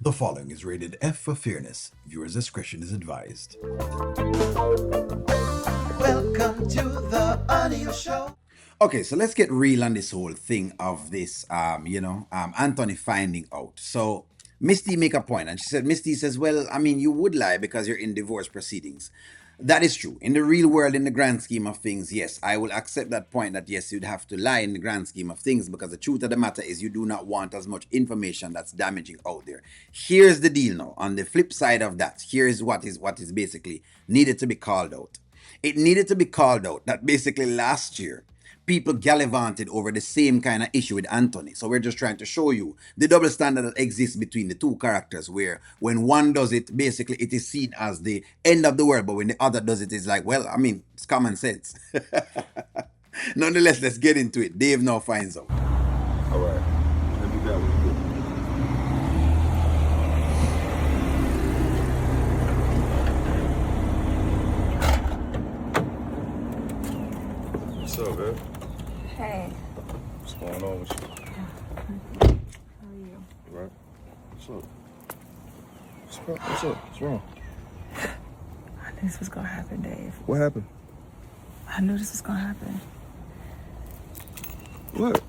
The following is rated F for fairness. Viewers' discretion is advised. Welcome to the Audio Show. Okay, so let's get real on this whole thing of this, Anthony finding out. So Misty make a point, and she said, Misty says, well, I mean, you would lie because you're in divorce proceedings. That is true. In the real world, in the grand scheme of things, yes, I will accept that point that yes, you'd have to lie in the grand scheme of things because the truth of the matter is you do not want as much information that's damaging out there. Here's the deal now. On the flip side of that, here's what is basically needed to be called out. It needed to be called out that basically last year, people gallivanted over the same kind of issue with Anthony. So we're just trying to show you the double standard that exists between the two characters, where when one does it, basically it is seen as the end of the world, but when the other does it, it's like, well, I mean, it's common sense. Nonetheless, let's get into it. Dave now finds out. All right. Let me that one. What's up, man? Hey. What's going on with you? How are you? You right? What's up? What's up? What's wrong? I knew this was gonna happen, Dave. What happened? I knew this was gonna happen. What?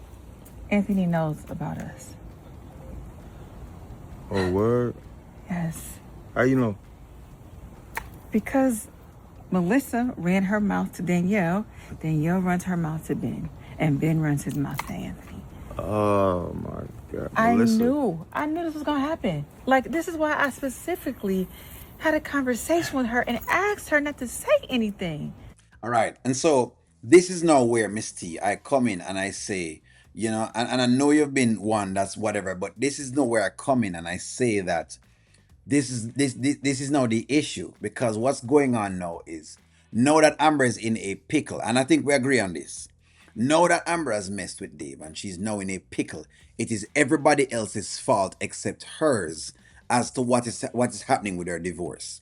Anthony knows about us. Oh, word? Yes. How you know? Because Melissa ran her mouth to Danielle, Danielle runs her mouth to Ben, and Ben runs his mouth to Anthony. Oh, my God. I Melissa. knew this was gonna happen. Like, this is why I specifically had a conversation with her and asked her not to say anything. All right. And so this is now where, Miss T, I come in and I say, and I know you've been one that's whatever, but this is now where I come in and I say that this is now the issue, because what's going on now is now that Amber is in a pickle, and I think we agree on this. Now that Amber has messed with Dave and she's now in a pickle, it is everybody else's fault except hers as to what is happening with her divorce.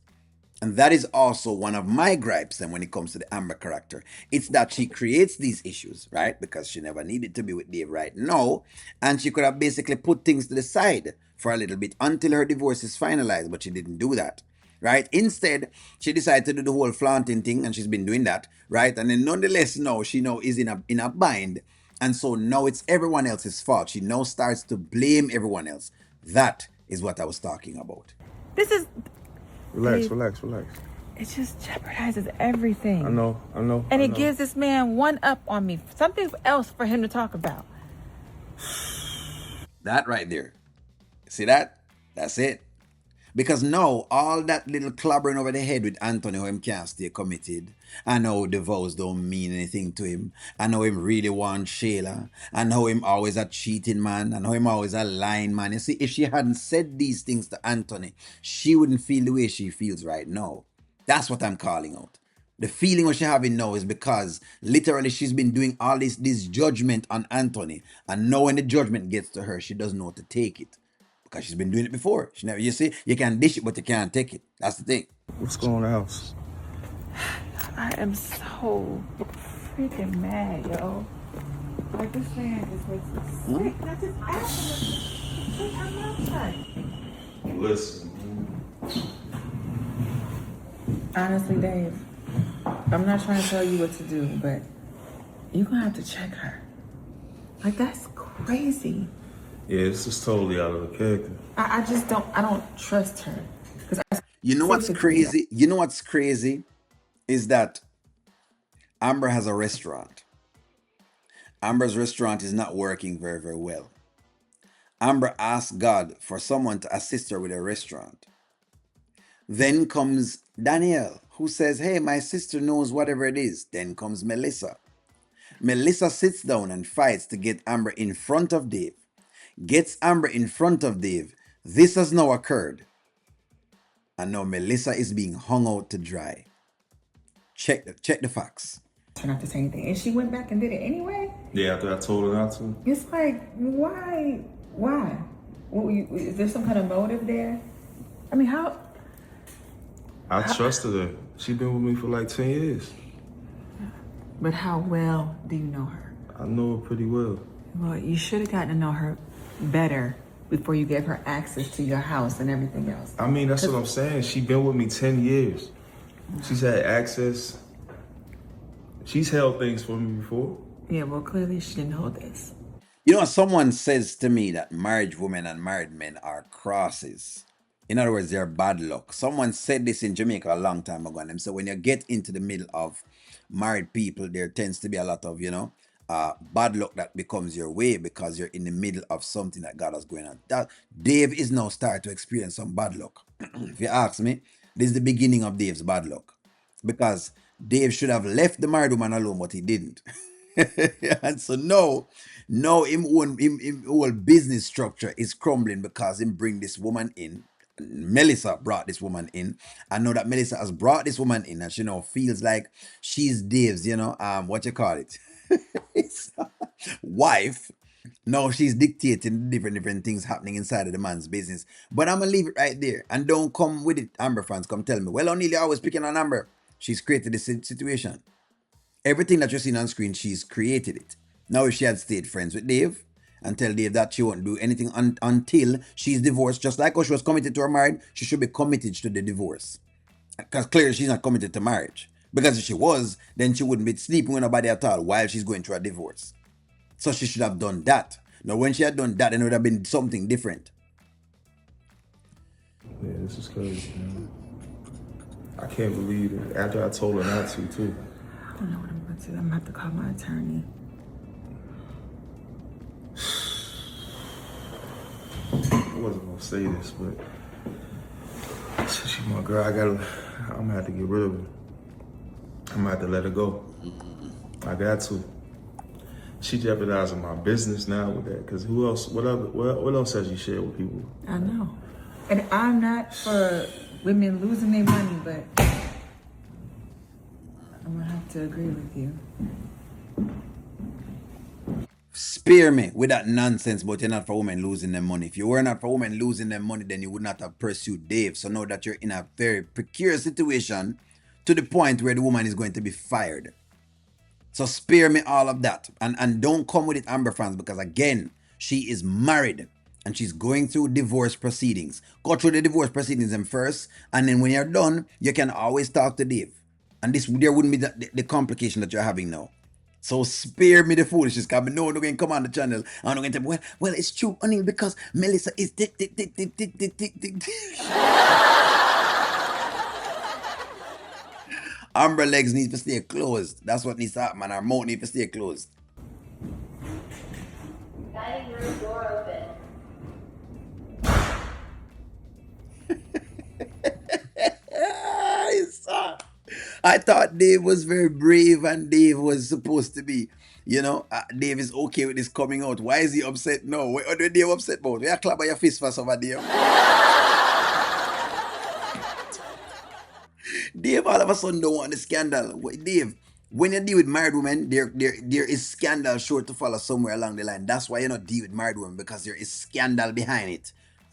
And that is also one of my gripes then when it comes to the Amber character. It's that she creates these issues, right? Because she never needed to be with Dave right now. And she could have basically put things to the side for a little bit until her divorce is finalized, but she didn't do that, right? Instead, she decided to do the whole flaunting thing, and she's been doing that, right? And then nonetheless, now she now is in a bind. And so now it's everyone else's fault. She now starts to blame everyone else. That is what I was talking about. This is... Relax. It just jeopardizes everything. I know. And it gives this man one up on me. Something else for him to talk about. That right there. See that? That's it. Because now, all that little clobbering over the head with Anthony, how him can't stay committed. I know the vows don't mean anything to him. I know him really wants Shayla. I know him always a cheating man. I know him always a lying man. You see, if she hadn't said these things to Anthony, she wouldn't feel the way she feels right now. That's what I'm calling out. The feeling what she's having now is because literally she's been doing all this judgment on Anthony. And now when the judgment gets to her, she doesn't know how to take it. Because she's been doing it before. She never, you see, you can dish it, but you can't take it. That's the thing. What's going on in the house? I am so freaking mad, yo. Like, this man just makes me sick. Not just asking me. I'm outside. Listen. Honestly, Dave, I'm not trying to tell you what to do, but you're going to have to check her. Like, that's crazy. Yeah, this is totally out of the character. I just don't trust her. You know what's crazy? You know what's crazy is that Amber has a restaurant. Amber's restaurant is not working very, very well. Amber asked God for someone to assist her with her restaurant. Then comes Danielle, who says, hey, my sister knows whatever it is. Then comes Melissa. Melissa sits down and fights to get Amber in front of Dave. Gets Amber in front of Dave. This has now occurred. And now Melissa is being hung out to dry. Check the facts. Try not to say anything. And she went back and did it anyway? Yeah, after I told her not to. It's like, why? Is there some kind of motive there? I mean, how? I trusted her. She's been with me for like 10 years. But how well do you know her? I know her pretty well. Well, you should have gotten to know her better before you gave her access to your house and everything else. I mean, that's what I'm saying. She been with me 10 years. She's had access. She's held things for me before. Yeah, well, clearly she didn't hold this. You know, someone says to me that married women and married men are crosses. In other words, they're bad luck. Someone said this in Jamaica a long time ago, and them so when you get into the middle of married people, there tends to be a lot of, bad luck that becomes your way because you're in the middle of something that God has going on. That Dave is now starting to experience some bad luck. If you ask me, this is the beginning of Dave's bad luck. Because Dave should have left the married woman alone, but he didn't. And so now him whole business structure is crumbling because him bring this woman in. Melissa brought this woman in. I know that Melissa has brought this woman in, and she feels like she's Dave's, what you call it, it's wife. No, she's dictating different things happening inside of the man's business. But I'm gonna leave it right there and don't come with it, Amber fans. Come tell me, well, O'Neal, you're always picking on Amber. She's created this situation. Everything that you're seeing on screen, she's created it. Now, if she had stayed friends with Dave and tell Dave that she won't do anything until she's divorced, just like how she was committed to her marriage, she should be committed to the divorce. Because clearly she's not committed to marriage. Because if she was, then she wouldn't be sleeping with nobody at all while she's going through a divorce. So she should have done that. Now, when she had done that, then it would have been something different. Yeah, this is crazy, man. I can't believe it. After I told her not to, too. I don't know what I'm going to do. I'm going to have to call my attorney. I wasn't gonna say this, but she's my girl. I'm gonna have to get rid of her. I'm gonna have to let her go. I got to. She jeopardizing my business now with that. Cause who else? What else has you shared with people? I know. And I'm not for women losing their money, but I'm going to have to agree with you. Spare me with that nonsense, but you're not for women losing their money. If you were not for women losing their money, then you would not have pursued Dave. So know that you're in a very precarious situation to the point where the woman is going to be fired. So spare me all of that. And don't come with it, Amber fans, because again, she is married and she's going through divorce proceedings. Go through the divorce proceedings first, and then when you're done, you can always talk to Dave. And there wouldn't be the complication that you're having now. So spare me the foolishness, because I know I'm going to come on the channel and I'm going to tell, well, it's true, O'Neal, because Melissa is Amber legs need to stay closed. That's what needs to happen, man. Her mouth needs to stay closed. Dining room door open. I thought Dave was very brave and Dave was supposed to be, Dave is okay with this coming out. Why is he upset now? What are Dave upset about? You clap by your fist for some Dave. Dave all of a sudden don't want the scandal. Dave, when you deal with married women, there is scandal sure to follow somewhere along the line. That's why you not deal with married women, because there is scandal behind it.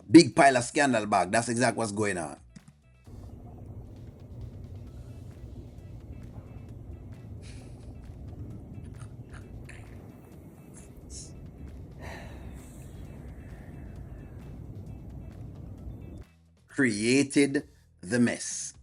Big pile of scandal bag. That's exactly what's going on. Created the mess.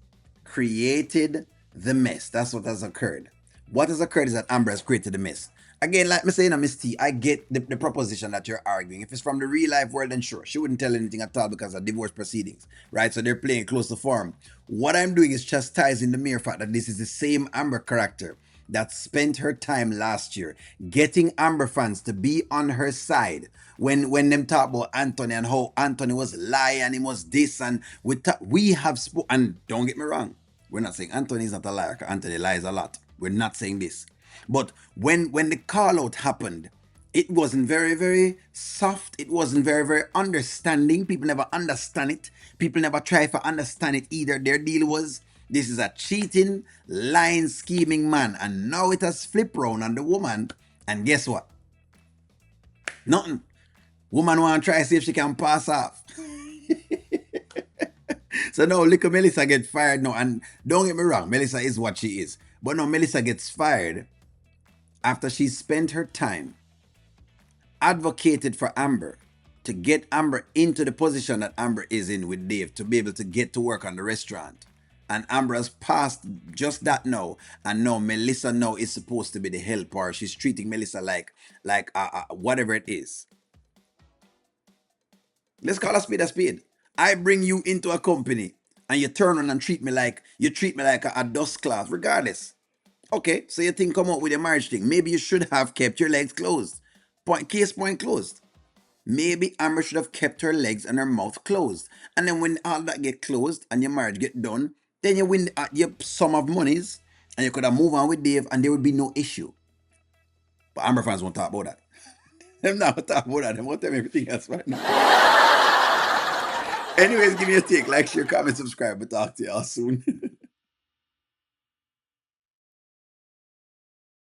Created the mess. That's what has occurred. What has occurred is that Amber has created the mess. Again, like me saying, Miss T, I get the proposition that you're arguing. If it's from the real life world, then sure, she wouldn't tell anything at all because of divorce proceedings, right? So they're playing close to form. What I'm doing is chastising the mere fact that this is the same Amber character that spent her time last year getting Amber fans to be on her side when them talk about Anthony and how Anthony was lying and he was this, and we have spoken. And don't get me wrong, we're not saying Anthony is not a liar, because Anthony lies a lot. We're not saying this. But when the call out happened, it wasn't very, very soft. It wasn't very, very understanding. People never understand it. People never try to understand it either. Their deal was, this is a cheating, lying, scheming man. And now it has flipped around on the woman. And guess what? Nothing. Woman want to try to see if she can pass off. So now little Melissa gets fired now. And don't get me wrong, Melissa is what she is. But now Melissa gets fired after she spent her time, advocated for Amber, to get Amber into the position that Amber is in with Dave to be able to get to work on the restaurant. And Amber has passed just that now, and now Melissa now is supposed to be the helper. She's treating Melissa like whatever it is. Let's call a spade a spade. I bring you into a company and you turn on and treat me like a dust cloth, regardless. Okay, so you think come up with a marriage thing. Maybe you should have kept your legs closed. Point closed. Maybe Amber should have kept her legs and her mouth closed. And then when all that get closed and your marriage get done, then you win your sum of monies and you could have moved on with Dave and there would be no issue. But Amber fans won't talk about that. Them not talk about that. They won't tell me everything else right now. Anyways, give me a take. Like, share, comment, subscribe. But talk to y'all soon.